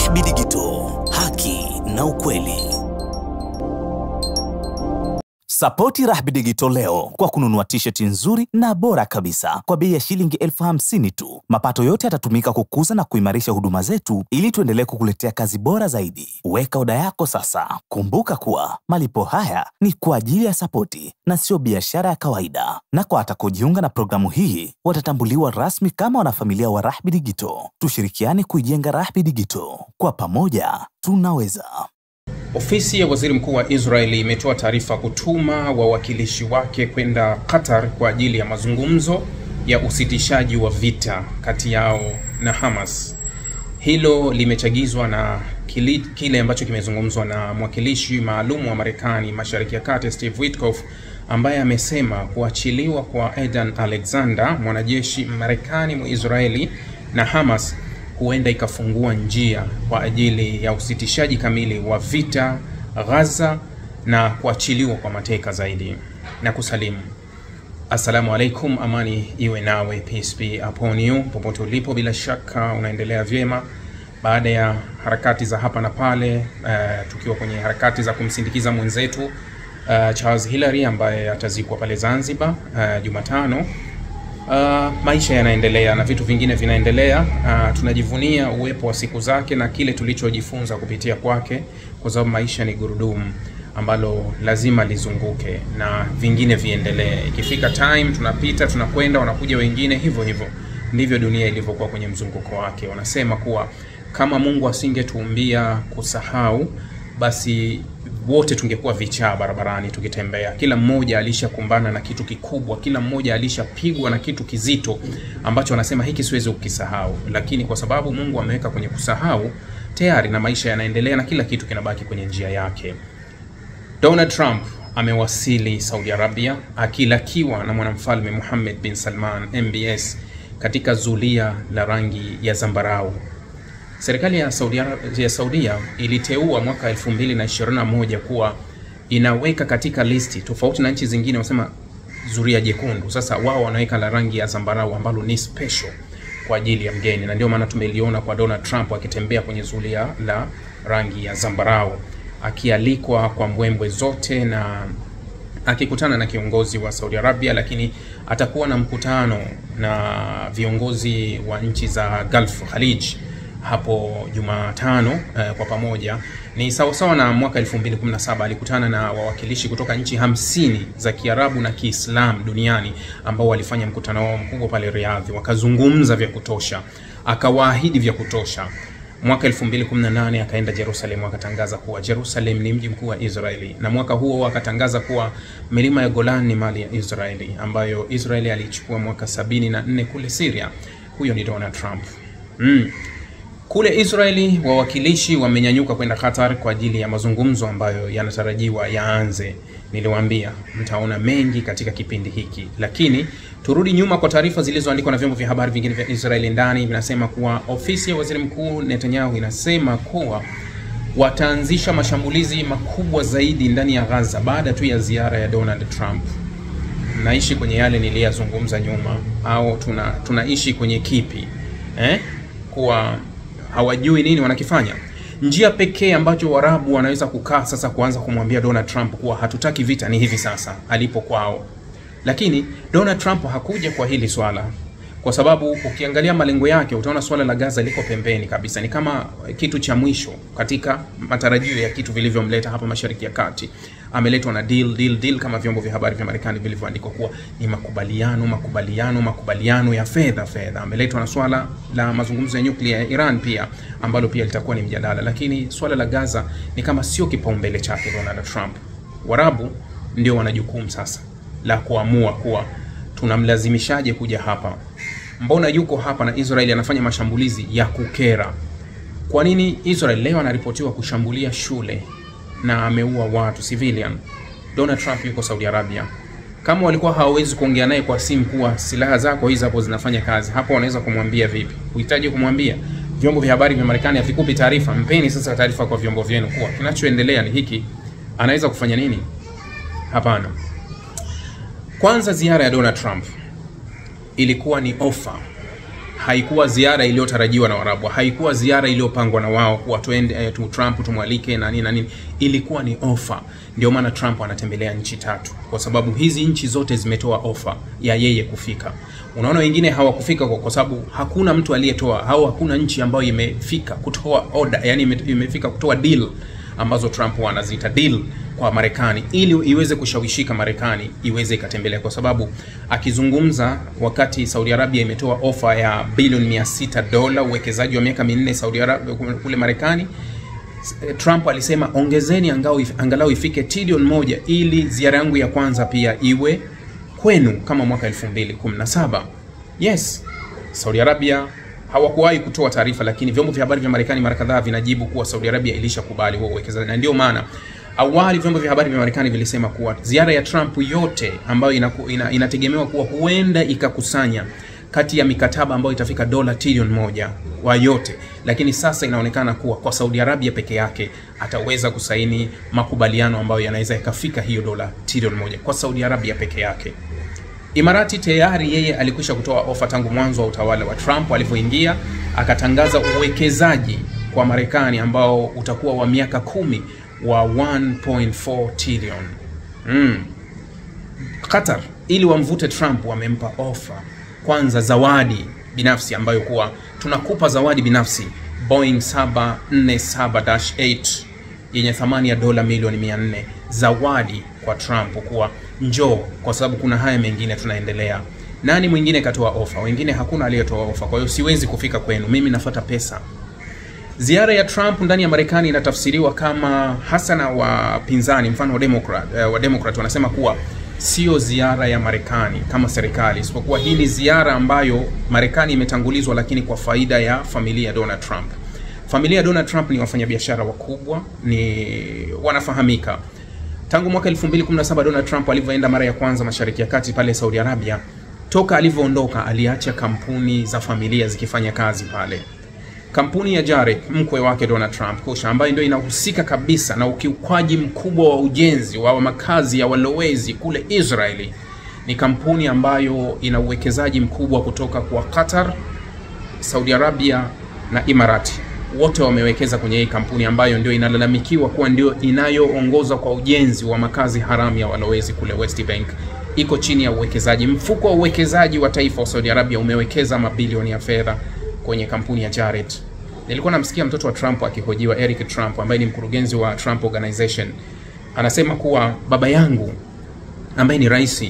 Rahby Digital, haki na ukweli. Sapoti Rahby Digital leo kwa kununua t-shirt nzuri na bora kabisa kwa bei ya shilingi 50,000 tu. Mapato yote yatatumika kukuza na kuimarisha huduma zetu ili tuendelee kukuletea kazi bora zaidi. Weka oda yako sasa. Kumbuka kuwa malipo haya ni kwa ajili ya sapoti na sio biashara ya kawaida. Na kwa atakaojiunga na programu hii watatambuliwa rasmi kama wanafamilia wa Rahby Digital. Tushirikiane kuijenga Rahby Digital. Kwa pamoja tunaweza. Ofisi ya Waziri Mkuu wa Israeli imetoa taarifa kutuma wawakilishi wake kwenda Qatar kwa ajili ya mazungumzo ya usitishaji wa vita kati yao na Hamas. Hilo limechagizwa na kile ambacho kimezungumzwa na mwakilishi maalum wa Marekani Mashariki ya Kati Steve Witkoff, ambaye amesema kuachiliwa kwa Edan Alexander, mwanajeshi Marekani wa Israeli, na Hamas huenda ikafungua njia kwa ajili ya usitishaji kamili wa vita Gaza na kuachiliwa kwa mateka zaidi. Na kusalimu. Assalamu alaikum, amani iwe nawe, peace be upon you. Popote ulipo, bila shaka unaendelea vyema baada ya harakati za hapa na pale, tukiwa kwenye harakati za kumsindikiza mwenzetu Charles Hilary ambaye atazikwa pale Zanzibar Jumatano. Maisha yanaendelea na vitu vingine vinaendelea. Tunajivunia uwepo wa siku zake na kile tulichojifunza kupitia kwake, kwa sababu maisha ni gurudumu ambalo lazima lizunguke na vingine viendelee. Ikifika time tunapita, tunakwenda, wanakuja wengine, hivyo hivyo ndivyo dunia ilivyokuwa kwenye mzunguko wake. Wanasema kuwa kama Mungu asingetuumbia kusahau, basi wote tungekuwa vichaa barabarani tukitembea. Kila mmoja alishakumbana na kitu kikubwa, kila mmoja alishapigwa na kitu kizito ambacho anasema hiki siwezi kukisahau. Lakini kwa sababu Mungu ameweka kwenye kusahau tayari, na maisha yanaendelea na kila kitu kinabaki kwenye njia yake. Donald Trump amewasili Saudi Arabia akilakiwa na mwanamfalme Mohammed bin Salman MBS katika zulia la rangi ya zambarau. Serikali ya Saudia iliteua mwaka 2021 kuwa inaweka katika listi tofauti na nchi zingine wasema zulia jekundu. Sasa wao wanaweka la rangi ya zambarau ambalo ni special kwa ajili ya mgeni, na ndio maana tumeliona kwa Donald Trump akitembea kwenye zulia la rangi ya zambarau, akialikwa kwa mbwembwe zote na akikutana na kiongozi wa Saudi Arabia. Lakini atakuwa na mkutano na viongozi wa nchi za Gulf Khalij hapo Jumatano kwa pamoja. Ni sawa na mwaka 2017 alikutana na wawakilishi kutoka nchi 50 za Kiarabu na Kiislamu duniani ambao walifanya mkutano wao mkubwa pale Riyadh, wakazungumza vya kutosha, akawaahidi vya kutosha. Mwaka 2018 akaenda Jerusalem, akatangaza kuwa Jerusalem ni mji mkuu wa Israeli, na mwaka huo akatangaza kuwa milima ya Golan ni mali ya Israeli, ambayo Israeli alichukua mwaka 74 kule Syria. Huyo ni Donald Trump. Kule Israeli wawakilishi wamenyanyuka kwenda Qatar kwa ajili ya mazungumzo ambayo yanatarajiwa yaanze. Niliwaambia mtaona mengi katika kipindi hiki, lakini turudi nyuma kwa taarifa zilizoandikwa na vyombo vya habari vingine vya Israeli. Ndani vinasema kuwa ofisi ya Waziri Mkuu Netanyahu inasema kuwa wataanzisha mashambulizi makubwa zaidi ndani ya Gaza baada tu ya ziara ya Donald Trump. Naishi kwenye yale niliyazungumza nyuma, au tunaishi kwenye kipi? Kuwa hawajui nini wanakifanya. Njia pekee ambacho Waarabu wanaweza kukaa sasa kuanza kumwambia Donald Trump kuwa hatutaki vita ni hivi sasa alipo kwao. Lakini Donald Trump hakuja kwa hili swala, kwa sababu ukiangalia malengo yake utaona swala la Gaza liko pembeni kabisa. Ni kama kitu cha mwisho katika matarajio ya kitu vilivyomleta hapa Mashariki ya Kati. Ameletwa na deal kama vyombo vya habari vya Marekani vilivyoandika kuwa ni makubaliano ya fedha. Ameletwa na swala la mazungumzo ya nyuklia ya Iran pia, ambalo pia litakuwa ni mjadala. Lakini swala la Gaza ni kama sio kipaumbele chake Donald Trump. Waarabu ndio wana jukumu sasa la kuamua kuwa tunamlazimishaje kuja hapa. Mbona yuko hapa na Israeli anafanya mashambulizi ya kukera? Kwa nini Israeli leo anaripotiwa kushambulia shule na ameua watu civilian? Donald Trump yuko Saudi Arabia. Kama walikuwa hawawezi kuongea naye kwa simu kuwa silaha zako hizi hapo zinafanya kazi, hapo wanaweza kumwambia vipi? Uhitaji kumwambia. Vyombo vya habari vya Marekani havikupi taarifa. Mpeni sasa taarifa kwa vyombo vyenu kuwa kinachoendelea ni hiki. Anaweza kufanya nini? Hapana. Kwanza, ziara ya Donald Trump ilikuwa ni offer haikuwa ziara iliyotarajiwa na Waarabu, haikuwa ziara iliyopangwa na wao kuwa tuende Trump tumwalike na nini na nini. Ilikuwa ni ofa. Ndio maana Trump anatembelea nchi 3, kwa sababu hizi nchi zote zimetoa ofa ya yeye kufika. Unaona wengine hawakufika kwa sababu hakuna mtu aliyetoa, au hakuna nchi ambayo imefika kutoa order, yani imefika kutoa deal ambazo Trump wanaziita deal kwa Marekani, ili iweze kushawishika Marekani iweze ikatembelea. Kwa sababu akizungumza wakati Saudi Arabia imetoa ofa ya bilioni $600 uwekezaji wa miaka 4 Saudi Arabia kule Marekani, Trump alisema ongezeni angalau ifike trilioni 1 ili ziara yangu ya kwanza pia iwe kwenu kama mwaka 2017. Yes, Saudi Arabia hawakuwahi kutoa taarifa, lakini vyombo vya habari vya Marekani mara kadhaa vinajibu kuwa Saudi Arabia ilishakubali huo uwekezaji. Na ndio maana awali vyombo vya habari vya Marekani vilisema kuwa ziara ya Trump yote ambayo inategemewa kuwa huenda ikakusanya kati ya mikataba ambayo itafika dola trilioni 1 wa yote, lakini sasa inaonekana kuwa kwa Saudi Arabia peke yake ataweza kusaini makubaliano ambayo yanaweza yakafika hiyo dola trilioni 1 kwa Saudi Arabia peke yake. Imarati tayari yeye alikwisha kutoa ofa tangu mwanzo wa utawala wa Trump. Alipoingia akatangaza uwekezaji kwa Marekani ambao utakuwa wa miaka 10 wa 1.4 trillion. Qatar ili wamvute Trump wamempa ofa kwanza zawadi binafsi ambayo kuwa tunakupa zawadi binafsi Boeing 747-8 yenye thamani ya dola milioni 400 zawadi kwa Trump kuwa njoo, kwa sababu kuna haya mengine tunaendelea. Nani mwingine katoa ofa? Wengine hakuna aliyetoa ofa. Kwa hiyo siwezi kufika kwenu, mimi nafuata pesa. Ziara ya Trump ndani ya Marekani inatafsiriwa kama hasa na wapinzani, mfano wa Democrat wanasema kuwa sio ziara ya Marekani kama serikali, isipokuwa hii ni ziara ambayo Marekani imetangulizwa lakini kwa faida ya familia ya Donald Trump. Familia ya Donald Trump ni wafanyabiashara wakubwa, ni wanafahamika. Tangu mwaka 2017 Donald Trump alivyoenda mara ya kwanza Mashariki ya Kati pale Saudi Arabia, toka alivyoondoka aliacha kampuni za familia zikifanya kazi pale. Kampuni ya Jared, mkwe wake Donald Trump, Kusha, ambayo ndio inahusika kabisa na ukiukwaji mkubwa wa ujenzi wa makazi ya walowezi kule Israeli, ni kampuni ambayo ina uwekezaji mkubwa kutoka kwa Qatar, Saudi Arabia na Imarati. Wote wamewekeza kwenye hii kampuni ambayo ndio inalalamikiwa kuwa ndio inayoongoza kwa ujenzi wa makazi haramu ya walowezi kule West Bank. Iko chini ya uwekezaji. Mfuko wa uwekezaji wa taifa wa Saudi Arabia umewekeza mabilioni ya fedha kwenye kampuni ya Jared. Nilikuwa namsikia mtoto wa Trump akihojiwa, Eric Trump ambaye ni mkurugenzi wa Trump Organization. Anasema kuwa baba yangu ambaye ni rais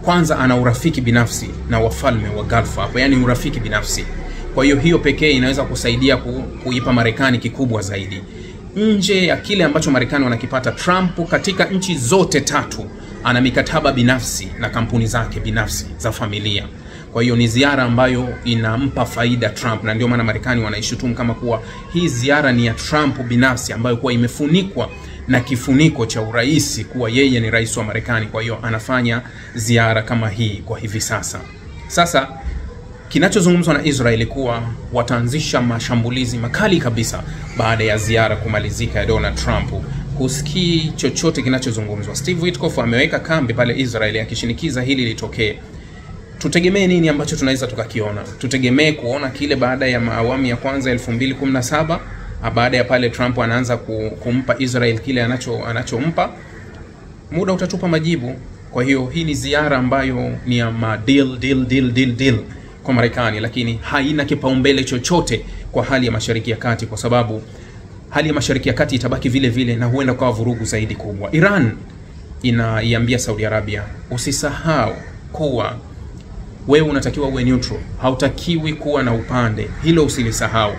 kwanza ana urafiki binafsi na wafalme wa Gulf hapo, yani urafiki binafsi. Kwa hiyo pekee inaweza kusaidia kuipa Marekani kikubwa zaidi. Nje ya kile ambacho Marekani wanakipata, Trump katika nchi zote 3 ana mikataba binafsi na kampuni zake binafsi za familia. Kwa hiyo ni ziara ambayo inampa faida Trump, na ndio maana Marekani wanaishutumu kama kuwa hii ziara ni ya Trump binafsi ambayo kuwa imefunikwa na kifuniko cha uraisi kuwa yeye ni rais wa Marekani. Kwa hiyo anafanya ziara kama hii kwa hivi sasa. Sasa kinachozungumzwa na Israeli kuwa wataanzisha mashambulizi makali kabisa baada ya ziara kumalizika ya Donald Trump. Husikii chochote kinachozungumzwa. Steve Witkoff ameweka kambi pale Israeli akishinikiza hili litokee. Tutegemee nini ambacho tunaweza tukakiona? Tutegemee kuona kile baada ya awamu ya kwanza 2017, baada ya pale Trump anaanza kumpa Israel kile anachompa? Muda utatupa majibu. Kwa hiyo hii ni ziara ambayo ni ya deal kwa Marekani, lakini haina kipaumbele chochote kwa hali ya Mashariki ya Kati, kwa sababu hali ya Mashariki ya Kati itabaki vile vile na huenda kwa vurugu zaidi kubwa. Iran inaiambia Saudi Arabia, usisahau kuwa wewe unatakiwa uwe neutral, hautakiwi kuwa na upande. Hilo usilisahau.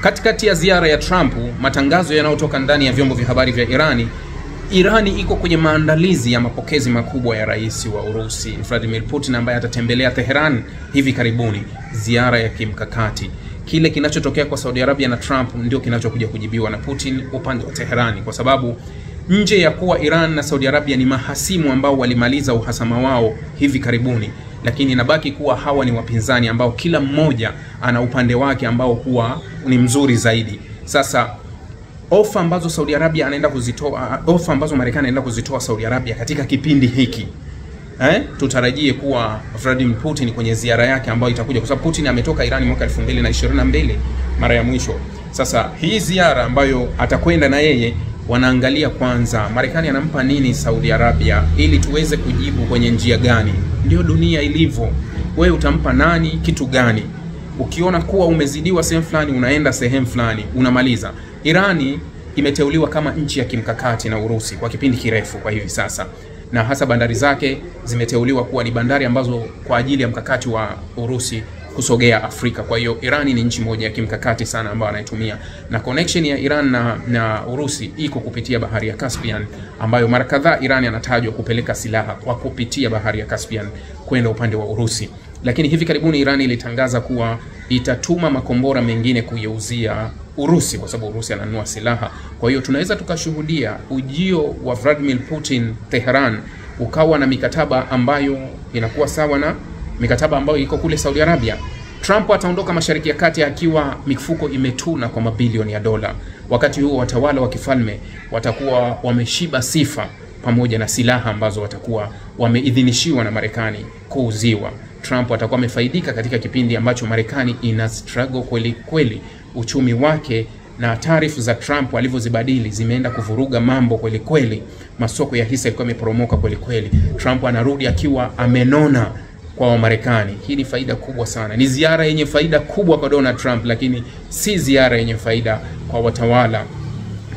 Katikati ya ziara ya Trump, matangazo yanayotoka ndani ya vyombo vya habari vya Irani iko kwenye maandalizi ya mapokezi makubwa ya rais wa Urusi Vladimir Putin ambaye atatembelea Tehran hivi karibuni, ziara ya kimkakati. Kile kinachotokea kwa Saudi Arabia na Trump ndio kinachokuja kujibiwa na Putin upande wa Tehran, kwa sababu nje ya kuwa Iran na Saudi Arabia ni mahasimu ambao walimaliza uhasama wao hivi karibuni, lakini inabaki kuwa hawa ni wapinzani ambao kila mmoja ana upande wake ambao huwa ni mzuri zaidi. Sasa ofa ambazo Saudi Arabia anaenda kuzitoa, ofa ambazo Marekani anaenda kuzitoa Saudi Arabia katika kipindi hiki tutarajie kuwa Vladimir Putin kwenye ziara yake ambayo itakuja, kwa sababu Putin ametoka Iran mwaka 2022 mara ya mwisho. Sasa hii ziara ambayo atakwenda na yeye, wanaangalia kwanza Marekani anampa nini Saudi Arabia ili tuweze kujibu kwenye njia gani. Ndio dunia ilivyo. Wewe utampa nani kitu gani? Ukiona kuwa umezidiwa sehemu fulani, unaenda sehemu fulani, unamaliza. Irani imeteuliwa kama nchi ya kimkakati na Urusi kwa kipindi kirefu kwa hivi sasa, na hasa bandari zake zimeteuliwa kuwa ni bandari ambazo kwa ajili ya mkakati wa Urusi kusogea Afrika. Kwa hiyo Irani ni nchi moja ya kimkakati sana ambayo anaitumia, na connection ya Iran na Urusi iko kupitia bahari ya Caspian, ambayo mara kadhaa Irani anatajwa kupeleka silaha kwa kupitia bahari ya Caspian kwenda upande wa Urusi. Lakini hivi karibuni Irani ilitangaza kuwa itatuma makombora mengine kuyeuzia Urusi, kwa sababu Urusi ananunua silaha. Kwa hiyo tunaweza tukashuhudia ujio wa Vladimir Putin Tehran ukawa na mikataba ambayo inakuwa sawa na mikataba ambayo iko kule Saudi Arabia. Trump ataondoka Mashariki ya Kati akiwa mifuko imetuna kwa mabilioni ya dola. Wakati huo watawala wa kifalme watakuwa wameshiba sifa pamoja na silaha ambazo watakuwa wameidhinishiwa na Marekani kuuziwa. Trump atakuwa amefaidika katika kipindi ambacho Marekani ina struggle kweli kweli. Uchumi wake na taarifa za Trump alivyozibadili zimeenda kuvuruga mambo kweli kweli. Masoko ya hisa yalikuwa yameporomoka kweli kweli. Trump anarudi akiwa amenona kwa Marekani. Hii ni faida kubwa sana. Ni ziara yenye faida kubwa kwa Donald Trump, lakini si ziara yenye faida kwa watawala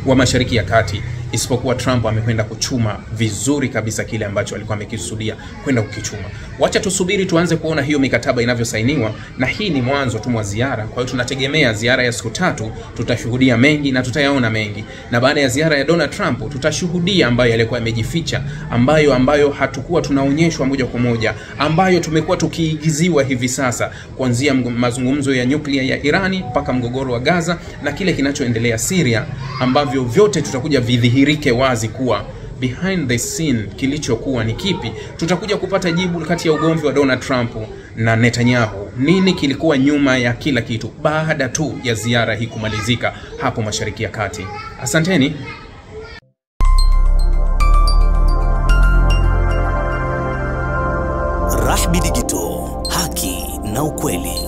wa Mashariki ya Kati, isipokuwa Trump amekwenda kuchuma vizuri kabisa kile ambacho alikuwa amekisudia kwenda kukichuma. Wacha tusubiri tuanze kuona hiyo mikataba inavyosainiwa, na hii ni mwanzo tu wa ziara. Kwa hiyo tunategemea ziara ya siku 3 tutashuhudia mengi na tutayaona mengi, na baada ya ziara ya Donald Trump tutashuhudia ambayo yalikuwa yamejificha, ambayo hatukuwa tunaonyeshwa moja kwa moja, ambayo tumekuwa tukiigiziwa hivi sasa, kuanzia mazungumzo ya nyuklia ya Irani mpaka mgogoro wa Gaza na kile kinachoendelea Syria, ambavyo vyote tutakuja vidhihirike wazi kuwa behind the scene kilichokuwa ni kipi. Tutakuja kupata jibu kati ya ugomvi wa Donald Trump na Netanyahu. Nini kilikuwa nyuma ya kila kitu baada tu ya ziara hii kumalizika hapo Mashariki ya Kati. Asanteni. Rahby Digital, haki na ukweli.